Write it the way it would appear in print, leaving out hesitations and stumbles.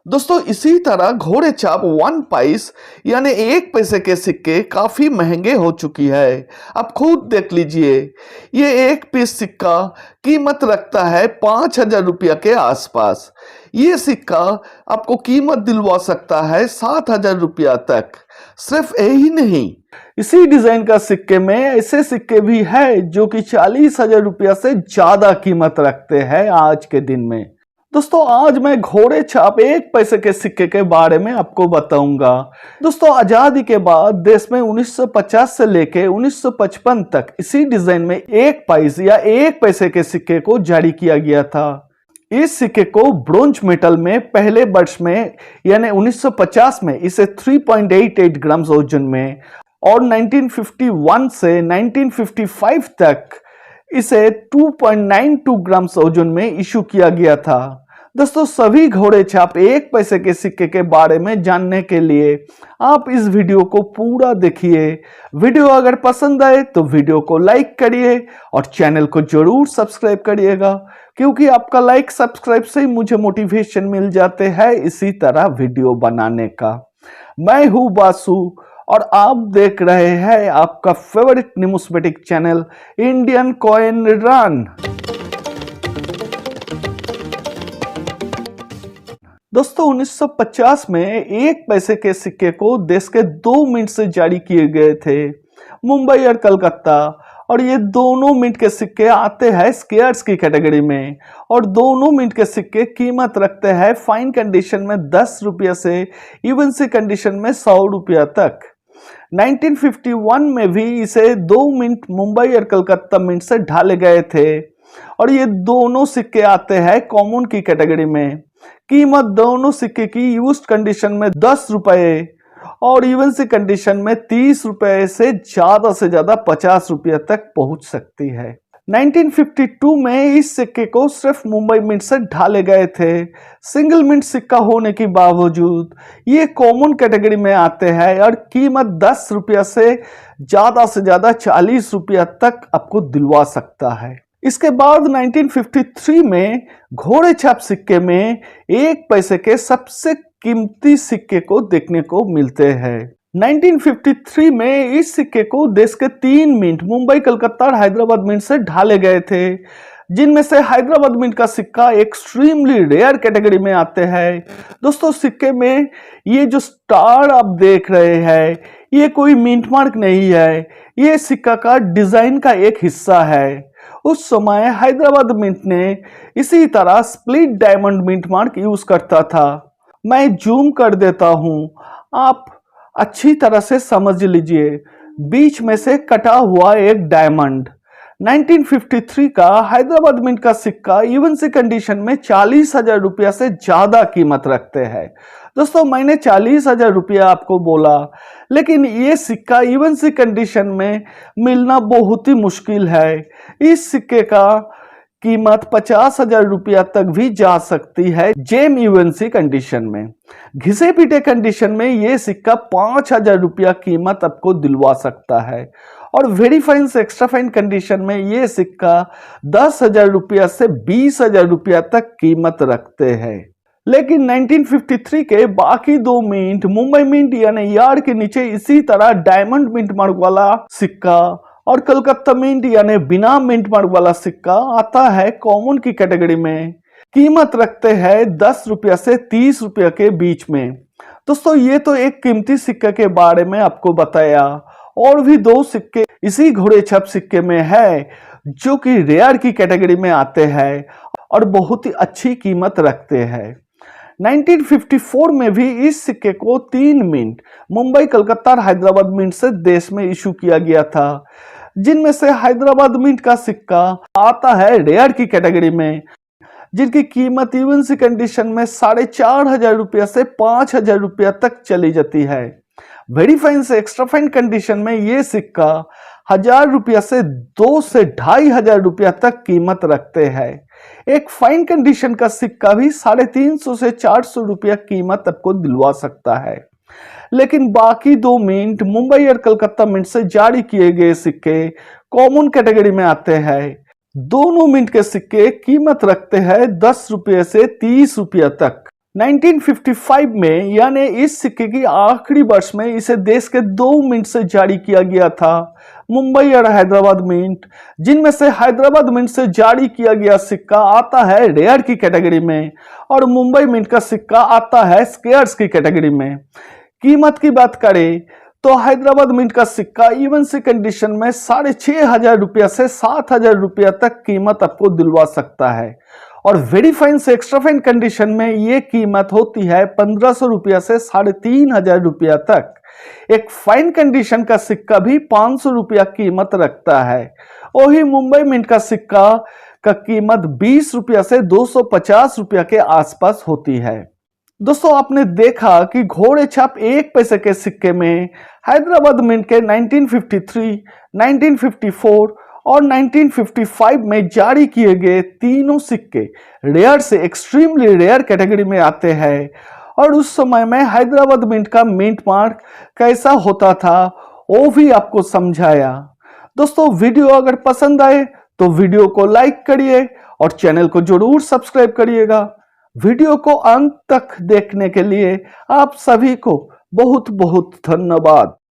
दोस्तों इसी तरह घोड़े छाप 1 पैस यानी 1 पैसे के सिक्के काफी महंगे हो चुकी है। आप खुद देख लीजिए, ये 1 पीस सिक्का कीमत रखता है 5,000 रुपया के आसपास। ये सिक्का आपको कीमत दिलवा सकता है 7,000 रुपया तक। सिर्फ यही नहीं, इसी डिजाइन का सिक्के में ऐसे सिक्के भी है जो कि 40,000 रुपया से ज्यादा कीमत रखते हैं आज के दिन में। दोस्तों आज मैं घोड़े छाप 1 पैसे के सिक्के के बारे में आपको बताऊंगा। दोस्तों आजादी के बाद देश में 1950 से लेके 1955 तक इसी डिजाइन में 1 पैस या 1 पैसे के सिक्के को जारी किया गया था। इस सिक्के को ब्रोंज मेटल में पहले वर्ष में यानी 1950 में इसे 3.88 ग्राम ओजन में और 1951 से 1955 तक इसे 2.92 ग्राम ओजन में इशू किया गया था। दोस्तों सभी घोड़े छाप 1 पैसे के सिक्के के बारे में जानने के लिए आप इस वीडियो को पूरा देखिए। वीडियो अगर पसंद आए तो वीडियो को लाइक करिए और चैनल को जरूर सब्सक्राइब करिएगा, क्योंकि आपका लाइक सब्सक्राइब से ही मुझे मोटिवेशन मिल जाते हैं इसी तरह वीडियो बनाने का। मैं हूं बासु और आप देख रहे हैं आपका favourite pneumatic channel Indian coin run. दोस्तों 1950 में 1 पैसे के सिक्के को देश के 2 मिनट से जारी किए गए थे, मुंबई और कलकत्ता, और ये दोनों मिनट के सिक्के आते हैं स्केयर्स की कैटेगरी में और दोनों मिनट के सिक्के कीमत रखते हैं फाइन कंडीशन में 10 रुपया से इवन सी कंडीशन में 100 रुपया तक। 1951 में भी इसे 2 मिनट मुंबई और कलकत्ता मिंट से ढाले गए थे और ये दोनों सिक्के आते हैं कॉमन की कैटेगरी में। कीमत दोनों सिक्के की यूज्ड कंडीशन में 10 रुपए और इवन सी कंडीशन में 30 रुपए से ज्यादा 50 रुपये तक पहुंच सकती है। 1952 में इस सिक्के को सिर्फ मुंबई मिंट से ढाले गए थे। सिंगल मिंट सिक्का होने के बावजूद ये कॉमन कैटेगरी में आते हैं और कीमत 10 रुपया से ज्यादा 40 रुपया तक आपको दिलवा सकता है। इसके बाद 1953 में घोड़े छाप सिक्के में 1 पैसे के सबसे कीमती सिक्के को देखने को मिलते हैं। 1953 में इस सिक्के को देश के 3 मिंट मुंबई, कलकत्ता और हैदराबाद मिंट से ढाले गए थे, जिनमें से हैदराबाद मिंट का सिक्का एक्सट्रीमली रेयर कैटेगरी में आते हैं। दोस्तों सिक्के में ये जो स्टार आप देख रहे हैं ये कोई मिंट मार्क नहीं है, ये सिक्का का डिजाइन का एक हिस्सा है। उस समय हैदराबाद मिंट ने इसी तरह split diamond mint mark use करता था। मैं जूम कर देता हूं, आप अच्छी तरह से समझ लीजिए, बीच में से कटा हुआ एक डायमंड। 1953 का हैदराबाद मिंट का सिक्का इवन सी कंडीशन में 40,000 रुपया से ज्यादा कीमत रखते हैं। दोस्तों मैंने 40,000 रुपया आपको बोला, लेकिन ये सिक्का इवन सी कंडीशन में मिलना बहुत ही मुश्किल है। इस सिक्के का कीमत 50,000 रुपया तक भी जा सकती है जेम इवन सी कंडीशन में। घिसे पीटे कंडीशन में ये सिक्का 5,000 रुपया कीमत आपको दिलवा सकता है और वेरी फाइन से एक्स्ट्रा फाइन कंडीशन में ये सिक्का 10,000 रुपया से 20,000 रुपया तक कीमत रखते हैं। लेकिन 1953 के बाकी 2 मिंट मुंबई मिंट यानी यार्ड के नीचे इसी तरह डायमंड मिंट मार्क वाला सिक्का और कलकत्ता मिंट यानी बिना मिंट मार्क वाला सिक्का आता है कॉमन की कैटेगरी में। कीमत रखते हैं 10 रुपया से 30 रुपया के बीच में। दोस्तों ये तो एक कीमती सिक्के के बारे में आपको बताया, और भी 2 सिक्के इसी घोड़े छाप सिक्के में है जो कि रेयर की कैटेगरी में आते हैं और बहुत ही अच्छी कीमत रखते हैं। 1954 में भी इस सिक्के को 3 मिंट मुंबई, कलकत्ता और हैदराबाद मिंट से देश में इशू किया गया था, जिनमें से हैदराबाद मिंट का सिक्का आता है रेयर की कैटेगरी में, जिनकी कीमत इवन सी कंडीशन में 4,500 रुपया से 5,000 रुपया तक चली जाती है। वेरी फाइन से एक्स्ट्रा फाइन कंडीशन में ये सिक्का 1,000 रुपया से 2 से 2,500 रुपया तक कीमत रखते हैं। एक फाइन कंडीशन का सिक्का भी 350 से 400 रुपया कीमत आपको दिलवा सकता है। लेकिन बाकी 2 मिंट मुंबई और कलकत्ता मिंट से जारी किए गए सिक्के कॉमन कैटेगरी में आते हैं। दोनों मिंट के सिक्के कीमत रखते हैं 10 रुपये से 30 रुपया तक। 1955 में यानी इस सिक्के की आखिरी वर्ष में इसे देश के 2 मिंट से जारी किया गया था, मुंबई और हैदराबाद मिंट, जिनमें से हैदराबाद मिंट से जारी किया गया सिक्का आता है रेयर की कैटेगरी में और मुंबई मिंट का सिक्का आता है स्केयर्स की कैटेगरी में। कीमत की बात करें तो हैदराबाद मिंट का सिक्का इवन सी कंडीशन में 6,500 रुपया से 7,000 रुपया तक कीमत आपको दिलवा सकता है और वेरी फाइन से एक्स्ट्रा फाइन कंडीशन में ये कीमत होती है 1,500 रुपया से 3,500 रुपया तक। एक फाइन कंडीशन का सिक्का भी 500 रुपया कीमत रखता है। वही मुंबई मिंट का सिक्का का कीमत 20 रुपया से 250 रुपया के आसपास होती है। दोस्तों आपने देखा कि घोड़े छाप 1 पैसे के सिक्के में हैदराबाद मिंट के 1953, 1954 और 1955 में जारी किए गए तीनों सिक्के रेयर से एक्सट्रीमली रेयर कैटेगरी में आते हैं और उस समय में हैदराबाद मिंट का मिंट मार्क कैसा होता था वो भी आपको समझाया। दोस्तों वीडियो अगर पसंद आए तो वीडियो को लाइक करिए और चैनल को जरूर सब्सक्राइब करिएगा। वीडियो को अंत तक देखने के लिए आप सभी को बहुत बहुत धन्यवाद।